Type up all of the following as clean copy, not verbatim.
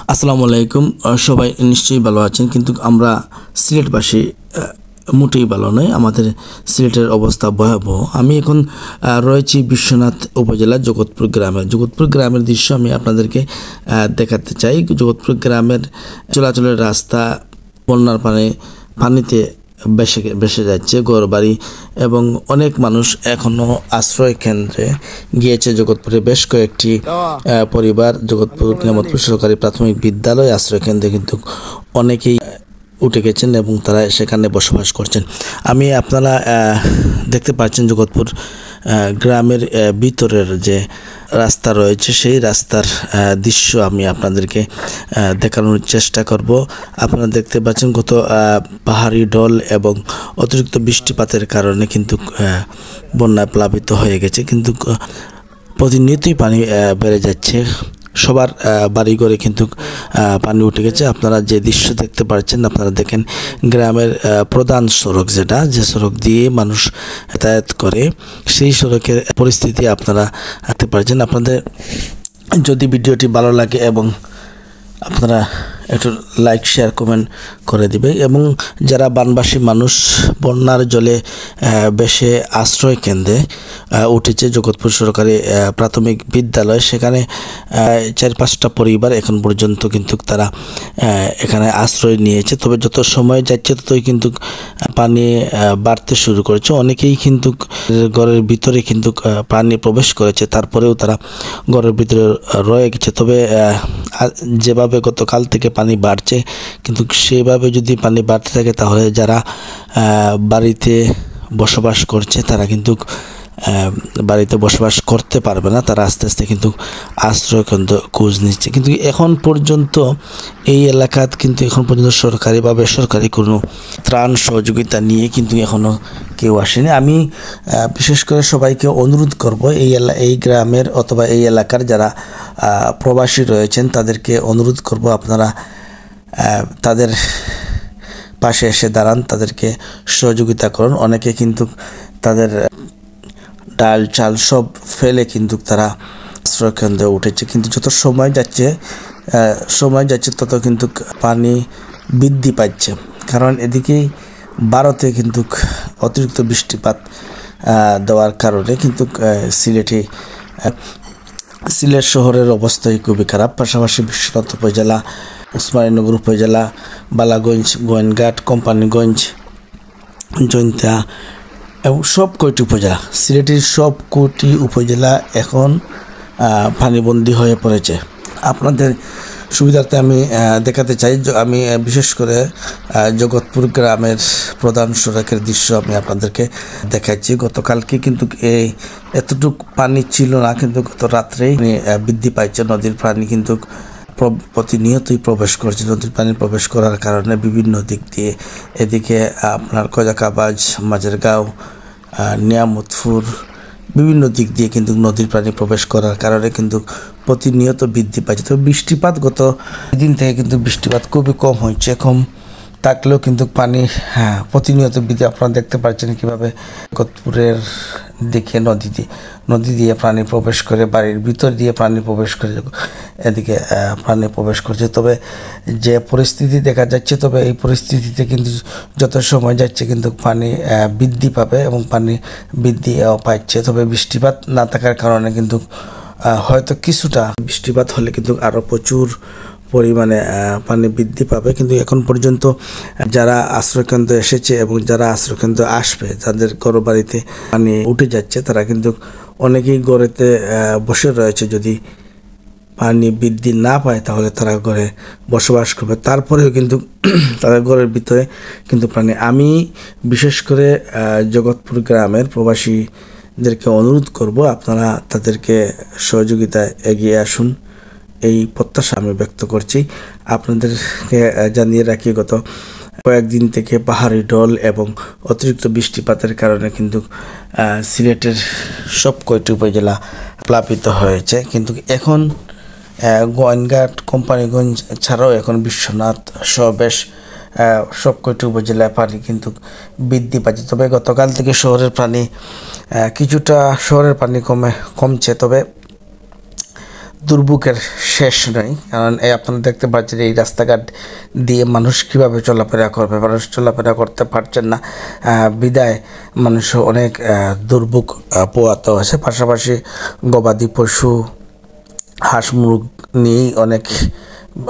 আসসালামু আলাইকুম। সবাই নিশ্চয়ই ভালো আছেন, কিন্তু আমরা সিলেটবাসী মোটেই ভালো নয়। আমাদের সিলেটের অবস্থা ভয়াবহ। আমি এখন রয়েছি বিশ্বনাথ উপজেলার জগৎপুর গ্রামে। জগৎপুর গ্রামের দৃশ্য আমি আপনাদেরকে দেখাতে চাই। জগৎপুর গ্রামের চলাচলের রাস্তা বন্যার পানিতে ভেসে যাচ্ছে, ঘরবাড়ি এবং অনেক মানুষ এখনও আশ্রয় কেন্দ্রে গিয়েছে। জগৎপুরে বেশ কয়েকটি পরিবার জগৎপুর নিয়ামতপুর সরকারি প্রাথমিক বিদ্যালয় আশ্রয় কেন্দ্রে কিন্তু অনেকেই উঠে গেছেন এবং তারা সেখানে বসবাস করছেন। আপনারা দেখতে পাচ্ছেন জগৎপুর গ্রামের ভিতরের যে রাস্তা রয়েছে, সেই রাস্তার দৃশ্য আমি আপনাদেরকে দেখানোর চেষ্টা করব। আপনারা দেখতে পাচ্ছেন কত পাহাড়ি ঢল এবং অতিরিক্ত বৃষ্টিপাতের কারণে কিন্তু বন্যায় প্লাবিত হয়ে গেছে, কিন্তু প্রতিনিয়তই পানি বেড়ে যাচ্ছে। সবার বাড়িঘরে কিন্তু পানি উঠে গেছে। আপনারা যে দৃশ্য দেখতে পাচ্ছেন, আপনারা দেখেন গ্রামের প্রধান সড়ক, যে সড়ক দিয়ে মানুষ যাতায়াত করে, সেই সড়কের পরিস্থিতি আপনারা দেখতে পাচ্ছেন। আপনাদের যদি ভিডিওটি ভালো লাগে এবং আপনারা একটু লাইক শেয়ার কমেন্ট করে দিবে, এবং যারা বানবাসী মানুষ বন্যার জলে বেশে আশ্রয় কেন্দ্রে উঠেছে জগৎপুর সরকারি প্রাথমিক বিদ্যালয়, সেখানে 4-5টা পরিবার এখন পর্যন্ত কিন্তু তারা এখানে আশ্রয় নিয়েছে। তবে যত সময় যাচ্ছে ততই কিন্তু পানি বাড়তে শুরু করেছে। অনেকেই কিন্তু ঘরের ভিতরে কিন্তু পানি প্রবেশ করেছে, তারপরেও তারা ঘরের ভিতরে রয়ে গেছে। তবে যেভাবে গতকাল থেকে পানি বাড়ছে, কিন্তু সেভাবে যদি পানি বাড়তে থাকে তাহলে যারা বাড়িতে বসবাস করছে তারা কিন্তু বাড়িতে বসবাস করতে পারবে না। তারা আস্তে আস্তে কিন্তু আশ্রয়কেন্দ্র খোঁজ নিচ্ছে, কিন্তু এখন পর্যন্ত এই এলাকাত কিন্তু এখন পর্যন্ত সরকারি বা বেসরকারি কোনো ত্রাণ সহযোগিতা নিয়ে কিন্তু এখনও কেউ আসেনি। আমি বিশেষ করে সবাইকে অনুরোধ করব, এই গ্রামের অথবা এই এলাকার যারা প্রবাসী রয়েছেন তাদেরকে অনুরোধ করব, আপনারা তাদের পাশে এসে দাঁড়ান, তাদেরকে সহযোগিতা করুন। অনেকে কিন্তু তাদের ডাল চাল সব ফেলে কিন্তু তারা আশ্রয়কেন্দ্রে উঠেছে, কিন্তু যত সময় যাচ্ছে তত কিন্তু পানি বৃদ্ধি পাচ্ছে। কারণ এদিকেই ভারতে কিন্তু অতিরিক্ত বৃষ্টিপাত দেওয়ার কারণে কিন্তু সিলেট শহরের অবস্থাই খুবই খারাপ। পাশাপাশি বিশ্বনাথ উপজেলা, উসমানীনগর উপজেলা, বালাগঞ্জ, গোয়েনঘাট, কোম্পানিগঞ্জ, জৈন্তা এবং সব কয়টি উপজেলা, সিলেটের সব কয়টি উপজেলা এখন পানিবন্দী হয়ে পড়েছে। আপনাদের সুবিধার্থে আমি দেখাতে চাই, আমি বিশেষ করে জগৎপুর গ্রামের প্রধান সড়কের দৃশ্য আমি আপনাদেরকে দেখাচ্ছি। গতকালকে কিন্তু এতটুক পানি ছিল না, কিন্তু গত রাত্রেই বৃদ্ধি পাইছে। নদীর পানি কিন্তু প্রতিনিয়তই প্রবেশ করছে। নদীর পানি প্রবেশ করার কারণে বিভিন্ন দিক দিয়ে, এদিকে আপনার কজাকাবাজ, মাঝেরগাঁও, নিয়ামতপুর, বিভিন্ন দিক দিয়ে কিন্তু নদীর পানি প্রবেশ করার কারণে কিন্তু প্রতিনিয়ত বৃদ্ধি পাচ্ছে। তবে বৃষ্টিপাত গত দিন থেকে কিন্তু বৃষ্টিপাত খুবই কম হয়েছে। কম থাকলেও কিন্তু পানি প্রতিনিয়ত বৃদ্ধি। আপনারা দেখতে পাচ্ছেন কীভাবে জগৎপুরের দিকে নদী দিয়ে পানি প্রবেশ করে, বাড়ির ভিতর দিয়ে পানি প্রবেশ করে, এদিকে পানি প্রবেশ করছে। তবে যে পরিস্থিতি দেখা যাচ্ছে, তবে এই পরিস্থিতিতে কিন্তু যত সময় যাচ্ছে কিন্তু পানি বৃদ্ধি পাবে এবং পানি বৃদ্ধি পাচ্ছে। তবে বৃষ্টিপাত না থাকার কারণে কিন্তু হয়তো কিছুটা বৃষ্টিপাত হলে কিন্তু আরও প্রচুর পরিমাণে পানি বৃদ্ধি পাবে। কিন্তু এখন পর্যন্ত যারা আশ্রয়কেন্দ্র এসেছে এবং যারা আশ্রয়কেন্দ্র আসবে, যাদের ঘর বাড়িতে পানি উঠে যাচ্ছে, তারা কিন্তু অনেকেই ঘরেতে বসে রয়েছে। যদি পানি বৃদ্ধি না পায় তাহলে তারা ঘরে বসবাস করবে, তারপরেও কিন্তু তাদের ঘরের ভিতরে কিন্তু পানি। আমি বিশেষ করে জগৎপুর গ্রামের প্রবাসীদেরকে অনুরোধ করব, আপনারা তাদেরকে সহযোগিতায় এগিয়ে আসুন, এই প্রত্যাশা আমি ব্যক্ত করছি। আপনাদেরকে জানিয়ে রাখি, গত কয়েকদিন থেকে পাহাড়ি ঢল এবং অতিরিক্ত বৃষ্টিপাতের কারণে কিন্তু সিলেটের সব কয়টি উপজেলা প্লাবিত হয়েছে। কিন্তু এখন গোয়েনঘাট, কোম্পানিগঞ্জ ছাড়াও এখন বিশ্বনাথ সহ বেশ সব কয়টি উপজেলায় পানি কিন্তু বৃদ্ধি পাচ্ছে। তবে গতকাল থেকে কিছুটা শহরের পানি কমছে। তবে দুর্ভোগের শেষ নেই, কারণ এই আপনারা দেখতে পাচ্ছেন এই রাস্তাঘাট দিয়ে মানুষ কীভাবে চলাফেরা করবে, মানুষ চলাফেরা করতে পারছেন না, বিদায় মানুষ অনেক দুর্ভোগ পোয়াতে আছে। পাশাপাশি গবাদি পশু, হাঁস মুরগ নিয়েই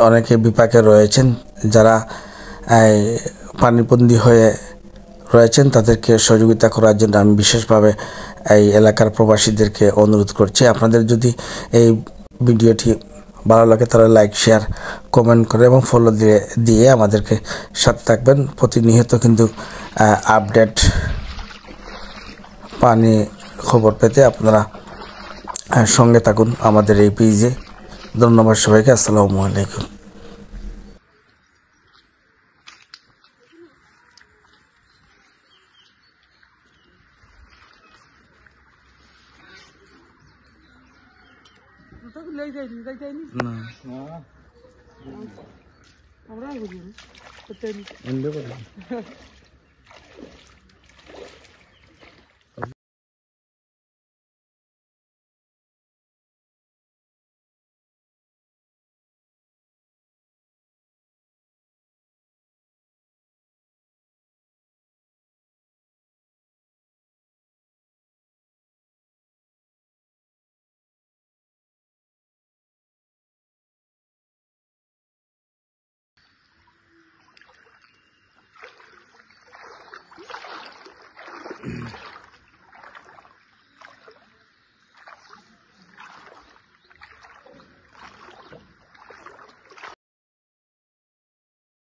অনেকে বিপাকে রয়েছেন। যারা পানিবন্দী হয়ে রয়েছেন তাদেরকে সহযোগিতা করার জন্য আমি বিশেষভাবে এই এলাকার প্রবাসীদেরকে অনুরোধ করছি। আপনাদের যদি এই ভিডিওটি ভালো লাগে তাহলে লাইক, শেয়ার, কমেন্ট করে এবং ফলো দিয়ে আমাদেরকে সাথে থাকবেন। প্রতিনিয়ত কিন্তু আপডেট পানি খবর পেতে আপনারা সঙ্গে থাকুন আমাদের এই পেজে। ধন্যবাদ সবাইকে। আসসালামু আলাইকুম।